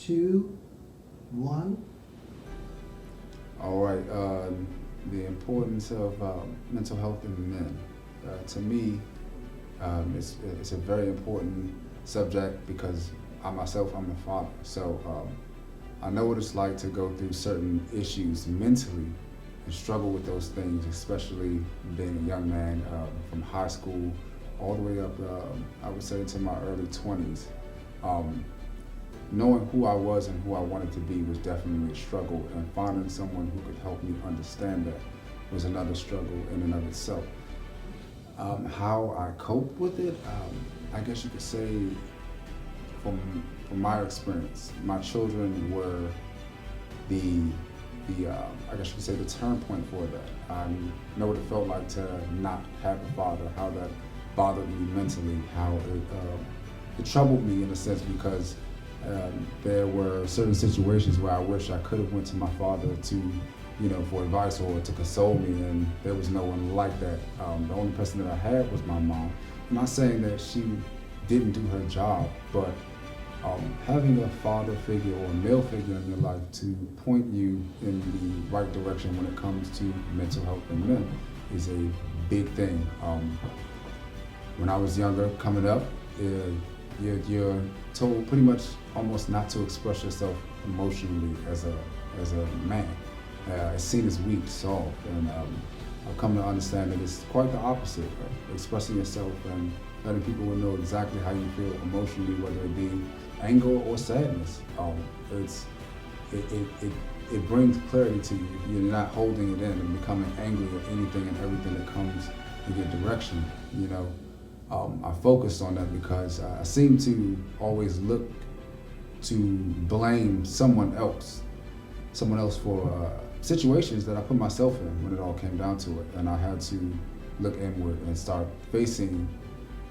2, 1. All right. The importance of mental health in men. To me, it's a very important subject because I'm a father. So I know what it's like to go through certain issues mentally and struggle with those things, especially being a young man from high school all the way up, I would say, to my early 20s. Knowing who I was and who I wanted to be was definitely a struggle, and finding someone who could help me understand that was another struggle in and of itself. How I cope with it, I guess you could say, from my experience, my children were the I guess you could say the turn point for that. I know what it felt like to not have a father, how that bothered me mentally, how it troubled me in a sense because there were certain situations where I wish I could have went to my father to, for advice or to console me, and there was no one like that. The only person that I had was my mom. I'm not saying that she didn't do her job, but having a father figure or a male figure in your life to point you in the right direction when it comes to mental health in men is a big thing. When I was younger, coming up, you're told pretty much almost not to express yourself emotionally as a man. It's seen as weak, soft, and I've come to understand that it's quite the opposite. Expressing yourself and letting people know exactly how you feel emotionally, whether it be anger or sadness. It brings clarity to you. You're not holding it in and becoming angry at anything and everything that comes in your direction. I focused on that because I seem to always look to blame someone else for situations that I put myself in when it all came down to it. And I had to look inward and start facing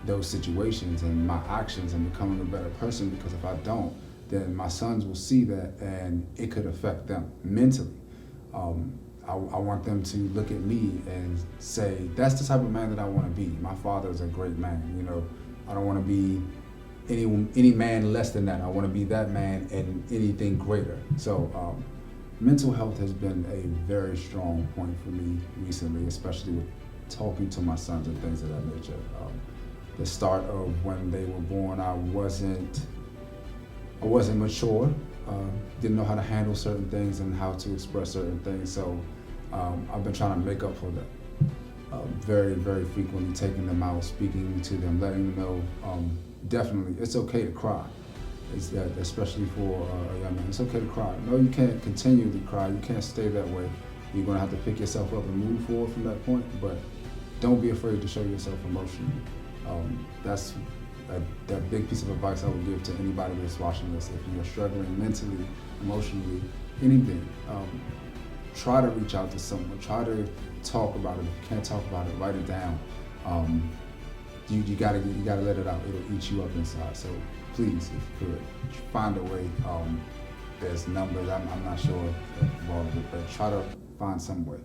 those situations and my actions and becoming a better person, because if I don't, then my sons will see that and it could affect them mentally. I want them to look at me and say, that's the type of man that I want to be. My father is a great man, I don't want to be any man less than that. I want to be that man and anything greater. So mental health has been a very strong point for me recently, especially with talking to my sons and things of that nature. The start of when they were born, I wasn't mature, didn't know how to handle certain things and how to express certain things. So I've been trying to make up for that. Very, very frequently taking them out, speaking to them, letting them know, definitely, it's okay to cry. It's that, especially for a young man, it's okay to cry. No, you can't continue to cry. You can't stay that way. You're gonna have to pick yourself up and move forward from that point, but don't be afraid to show yourself emotionally. That's that big piece of advice I would give to anybody that's watching this. If you're struggling mentally, emotionally, anything, try to reach out to someone. Try to talk about it. If you can't talk about it, write it down. You gotta let it out. It'll eat you up inside. So please, if you could, find a way. There's numbers. I'm not sure of all of it, but try to find some way.